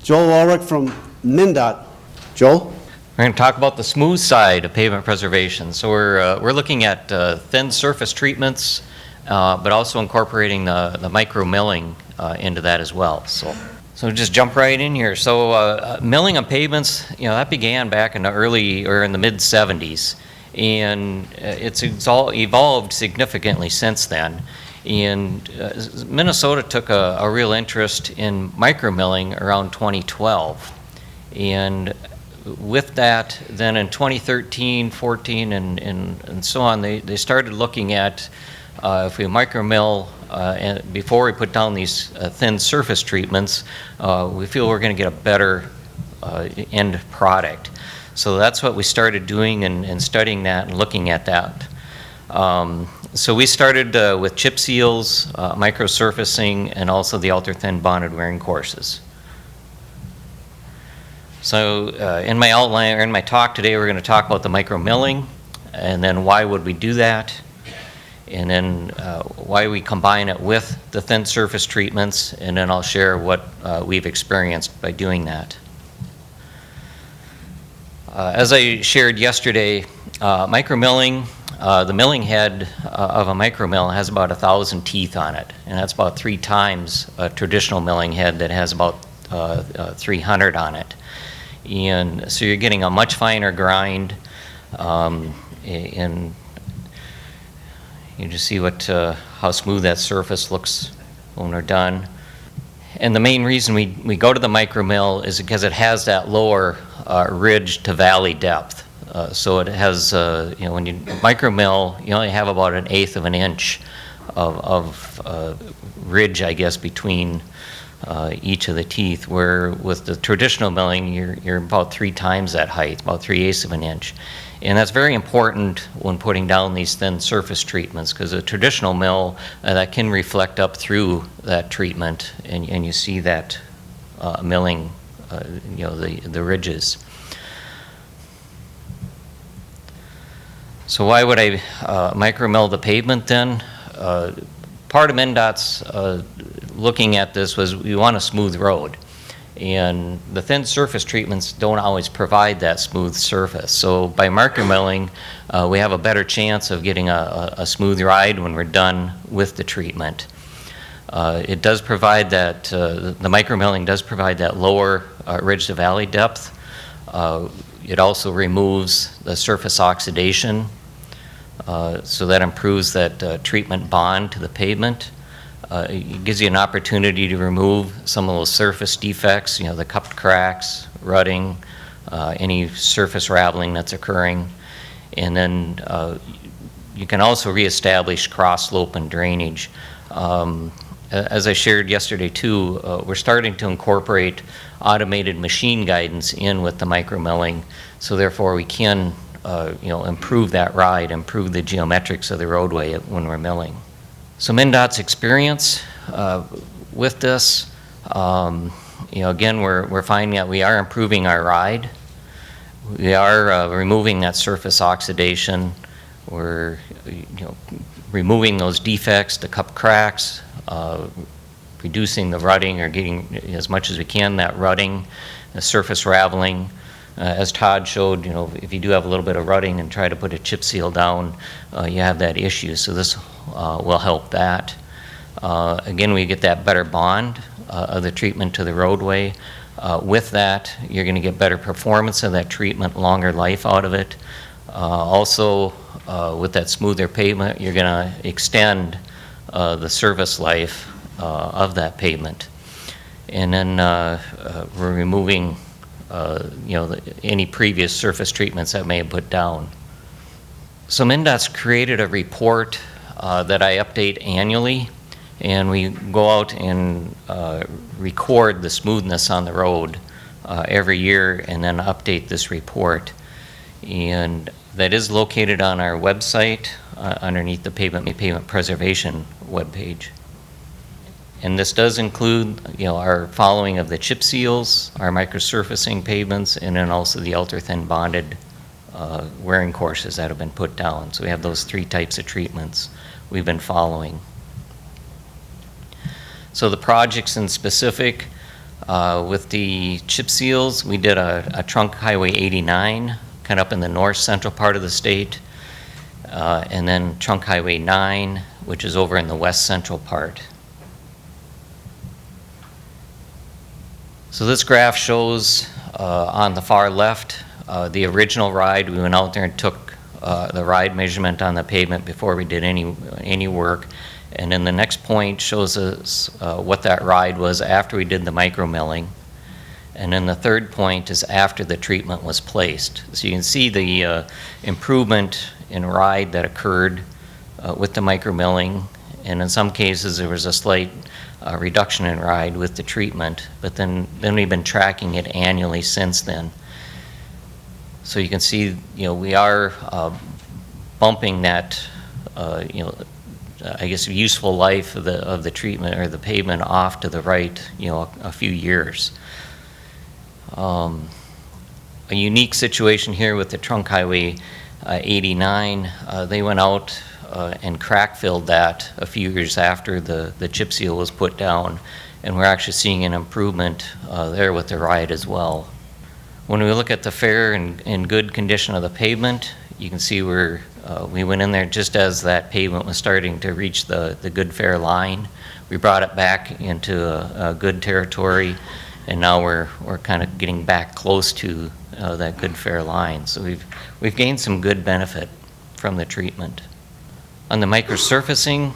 Joel Ulring from MNDOT. Joel? We're going to talk about the smooth side of pavement preservation. So we're looking at thin surface treatments, but also incorporating the micro milling into that as well. So just jump right in here. So milling on pavements, that began back in the mid 70s, and it's evolved significantly since then. And Minnesota took a real interest in micro milling around 2012, and with that, then in 2013, 14, and so on, they started looking at if we micro mill and before we put down these thin surface treatments, we feel we're going to get a better end product. So that's what we started doing and studying that and looking at that. So we started with chip seals, microsurfacing, and also the ultra-thin bonded wearing courses. So in my outline, or in my talk today, we're going to talk about the micro milling, and then why would we do that, and then why we combine it with the thin surface treatments, and then I'll share what we've experienced by doing that. As I shared yesterday, micro milling, the milling head of a micro mill has about 1,000 teeth on it, and that's about 3 times a traditional milling head that has about 300 on it. And so you're getting a much finer grind, and you just see how smooth that surface looks when we're done. And the main reason we go to the micro mill is because it has that lower ridge to valley depth. So it has, when you micro mill, you only have about 1/8 of an inch of ridge, I guess, between each of the teeth, where with the traditional milling, you're about 3 times that height, about 3/8 of an inch. And that's very important when putting down these thin surface treatments, because a traditional mill, that can reflect up through that treatment, and you see that milling, the ridges. So why would I micro mill the pavement then? Part of MNDOT's looking at this was we want a smooth road, and the thin surface treatments don't always provide that smooth surface. So by micro milling, we have a better chance of getting a smooth ride when we're done with the treatment. It does provide that, the micro milling does provide that lower ridge to valley depth. It also removes the surface oxidation, so that improves that treatment bond to the pavement. It gives you an opportunity to remove some of those surface defects, the cupped cracks, rutting, any surface raveling that's occurring. And then you can also reestablish cross slope and drainage. As I shared yesterday too, we're starting to incorporate automated machine guidance in with the micro milling, so therefore we can improve that ride, improve the geometrics of the roadway when we're milling. So MNDOT's experience with this, again, we're finding that we are improving our ride. We are removing that surface oxidation. We're removing those defects, the cup cracks, reducing the rutting, or getting as much as we can that rutting, the surface raveling. As Todd showed, if you do have a little bit of rutting and try to put a chip seal down, you have that issue. So this will help that. Again, we get that better bond of the treatment to the roadway. With that, you're going to get better performance of that treatment, longer life out of it. Also, with that smoother pavement, you're going to extend the service life of that pavement. And then we're removing any previous surface treatments that may have put down. So MNDOT's created a report that I update annually, and we go out and record the smoothness on the road every year, and then update this report. And that is located on our website underneath the pavement preservation webpage. And this does include, our following of the chip seals, our microsurfacing pavements, and then also the ultra-thin bonded wearing courses that have been put down. So we have those 3 types of treatments we've been following. So the projects in specific, With the chip seals, we did a trunk Highway 89, kind of up in the north central part of the state, and then trunk Highway 9, which is over in the west central part. So this graph shows on the far left the original ride. We went out there and took the ride measurement on the pavement before we did any work. And then the next point shows us what that ride was after we did the micro milling. And then the third point is after the treatment was placed. So you can see the improvement in ride that occurred with the micro milling. And in some cases there was a slight reduction in ride with the treatment, but then we've been tracking it annually since then. So you can see, we are bumping that, I guess, useful life of the treatment or the pavement off to the right, a few years. A unique situation here with the trunk Highway 89, they went out and crack filled that a few years after the chip seal was put down, and we're actually seeing an improvement there with the ride as well. When we look at the fair and good condition of the pavement, you can see where we went in there just as that pavement was starting to reach the good fair line. We brought it back into a good territory, and now we're kind of getting back close to that good fair line. So we've gained some good benefit from the treatment. On the microsurfacing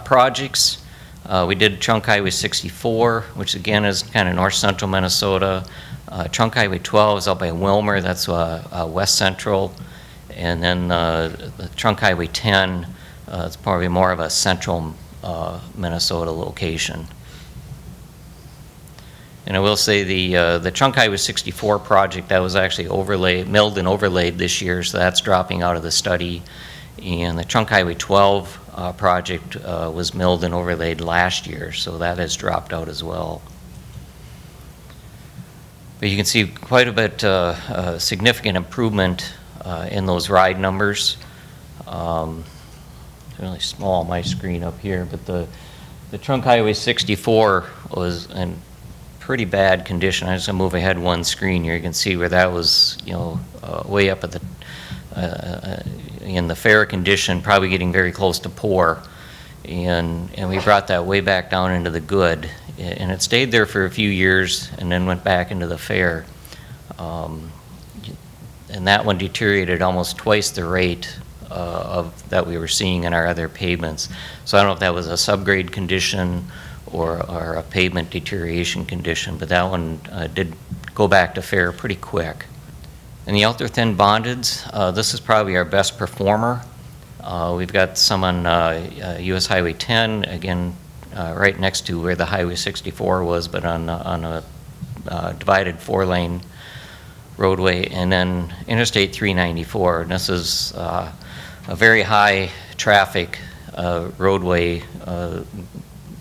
projects, we did Trunk Highway 64, which again is kind of north central Minnesota. Trunk Highway 12 is out by Wilmer, that's west central. And then the Trunk Highway 10, it's probably more of a central Minnesota location. And I will say the Trunk Highway 64 project, that was actually milled and overlaid this year, so that's dropping out of the study. And the Trunk Highway 12 project was milled and overlaid last year, so that has dropped out as well. But you can see quite a bit significant improvement in those ride numbers. It's really small on my screen up here, but the Trunk Highway 64 was in pretty bad condition. I'm just gonna move ahead one screen here. You can see where that was, way up at the in the fair condition, probably getting very close to poor, and we brought that way back down into the good, and it stayed there for a few years and then went back into the fair. And that one deteriorated almost twice the rate of that we were seeing in our other pavements. So I don't know if that was a subgrade condition or a pavement deterioration condition, but that one did go back to fair pretty quick. And the ultra-thin bondeds, this is probably our best performer. We've got some on US Highway 10, again, right next to where the Highway 64 was, but on a divided 4-lane roadway, and then Interstate 394. And this is a very high traffic roadway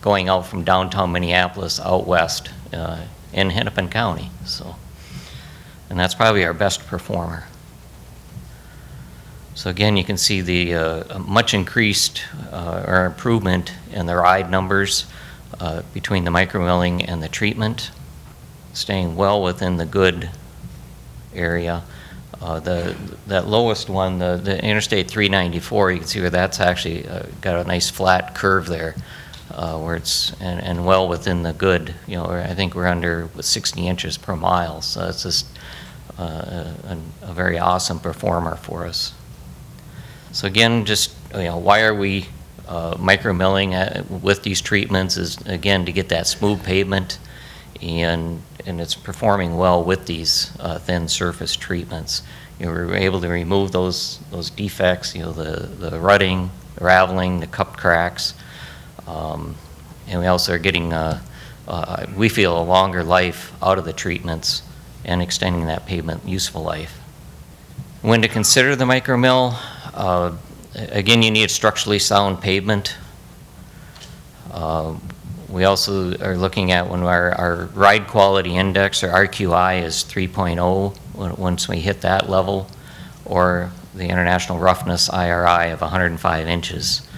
going out from downtown Minneapolis out west in Hennepin County. So, and that's probably our best performer. So again, you can see the much increased or improvement in the ride numbers between the micromilling and the treatment, staying well within the good area. That lowest one, the Interstate 394, you can see where that's actually got a nice flat curve there, where it's and well within the good. I think we're under 60 inches per mile, so it's just a very awesome performer for us. So again, just why are we micromilling with these treatments? Is again to get that smooth pavement, and it's performing well with these thin surface treatments. We're able to remove those defects, the rutting, the raveling, the cup cracks, and we also are getting, we feel, a longer life out of the treatments and extending that pavement useful life. When to consider the micromill, again, you need structurally sound pavement. We also are looking at when our ride quality index, or RQI, is 3.0 once we hit that level, or the International Roughness IRI of 105 inches.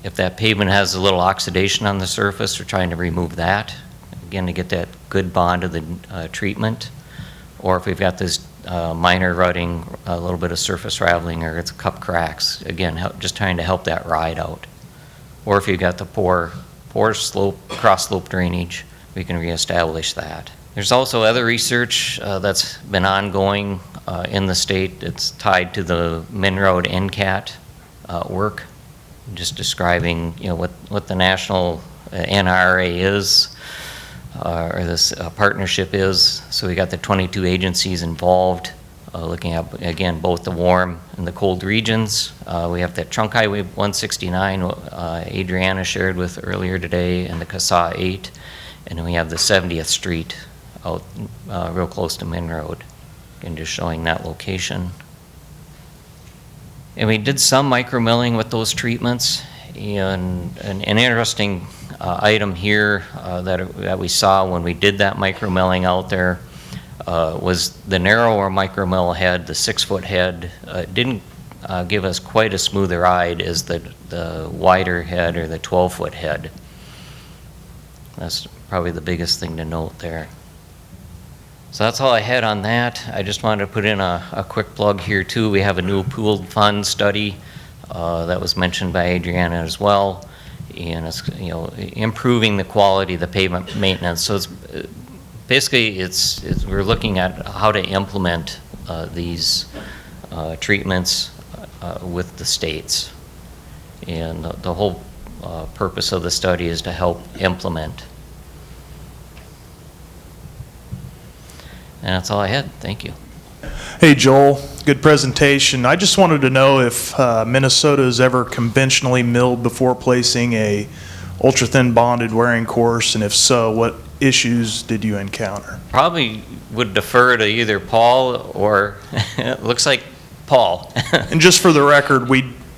If that pavement has a little oxidation on the surface, we're trying to remove that again, to get that good bond of the treatment. Or if we've got this minor rutting, a little bit of surface raveling, or it's cup cracks, again, just trying to help that ride out. Or if you've got the poor slope, cross slope drainage, we can reestablish that. There's also other research that's been ongoing in the state. It's tied to the Min-Road NCAT work, just describing, you know, what the national NRA is, or this partnership is. So we got the 22 agencies involved, looking at, again, both the warm and the cold regions. We have that Trunk Highway 169, Adriana shared with earlier today, and the CASA 8. And then we have the 70th Street out real close to Min Road, and just showing that location. And we did some micro milling with those treatments, and an interesting item here that we saw when we did that micro milling out there was the narrower micro mill head, the 6-foot head, didn't give us quite a smoother ride as the wider head or the 12-foot head. That's probably the biggest thing to note there. So that's all I had on that. I just wanted to put in a quick plug here too. We have a new pooled fund study that was mentioned by Adriana as well, and it's, you know, improving the quality of the pavement maintenance. So it's basically we're looking at how to implement these treatments with the states, and the whole purpose of the study is to help implement. And that's all I had. Thank you. Hey Joel, good presentation. I just wanted to know if Minnesota has ever conventionally milled before placing a ultra-thin bonded wearing course, and if so, what issues did you encounter? Probably would defer to either Paul or it looks like Paul. And just for the record,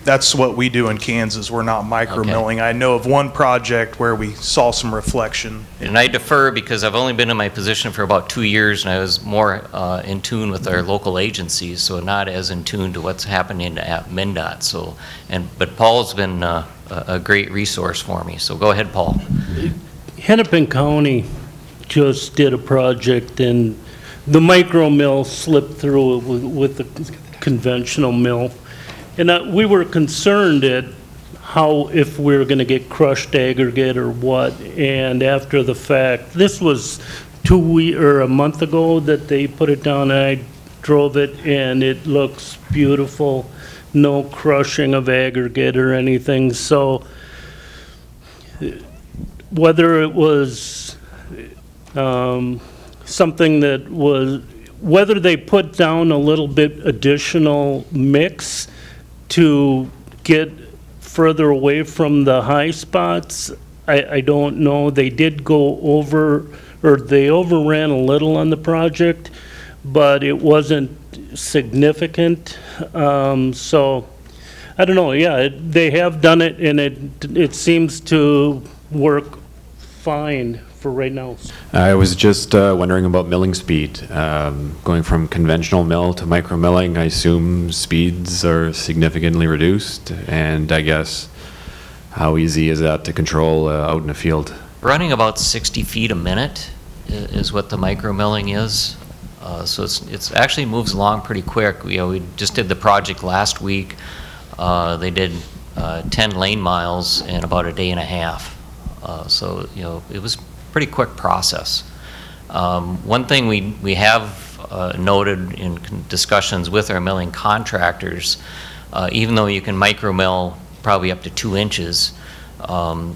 that's what we do in Kansas. We're not micro milling. Okay. I know of one project where we saw some reflection. And I defer because I've only been in my position for about 2 years, and I was more in tune with our local agencies, so not as in tune to what's happening at MNDOT. So, but Paul's been a great resource for me. So go ahead, Paul. Hennepin County just did a project, and the micro mill slipped through with the conventional mill. And we were concerned at how, if we were going to get crushed aggregate or what. And after the fact, this was a month ago that they put it down, and I drove it, and it looks beautiful. No crushing of aggregate or anything. So whether it was something that was, whether they put down a little bit additional mix to get further away from the high spots, I don't know. They did go over, or they overran a little on the project, but it wasn't significant. So I don't know. Yeah, they have done it, and it seems to work fine for right now. I was just wondering about milling speed. Going from conventional mill to micro milling, I assume speeds are significantly reduced, and I guess how easy is that to control out in the field? Running about 60 feet a minute is what the micro milling is. So it's actually moves along pretty quick. We just did the project last week. They did 10 lane miles in about a day and a half. So it was pretty quick process. One thing we have noted in discussions with our milling contractors, even though you can micro mill probably up to 2 inches,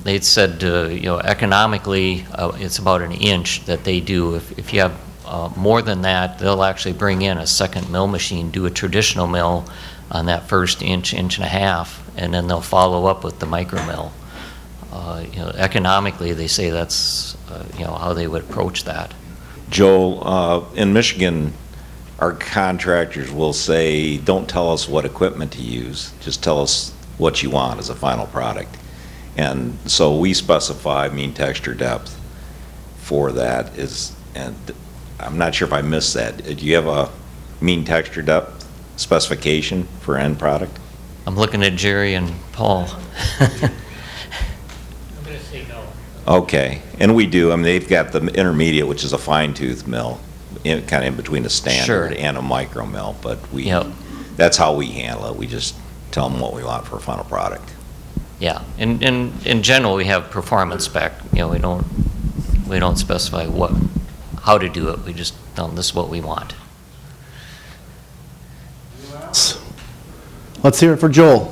they'd said economically it's about an inch that they do. If you have more than that, they'll actually bring in a second mill machine, do a traditional mill on that first inch and a half, and then they'll follow up with the micro mill. Economically, they say that's how they would approach that. Joel, in Michigan, our contractors will say, don't tell us what equipment to use, just tell us what you want as a final product. And so we specify mean texture depth for that. And I'm not sure if I missed that. Do you have a mean texture depth specification for end product? I'm looking at Jerry and Paul. I'm going to say no. Okay, and we do, I mean, they've got the intermediate, which is a fine tooth mill, kind of in between a standard Sure. and a micro mill, but Yep. that's how we handle it. We just tell them what we want for a final product. Yeah, in general, we have performance spec, we don't specify how to do it, we just tell them this is what we want. Let's hear it for Joel.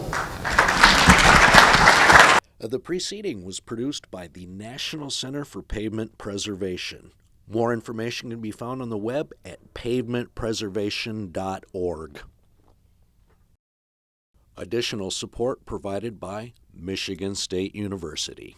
The preceding was produced by the National Center for Pavement Preservation. More information can be found on the web at pavementpreservation.org. Additional support provided by Michigan State University.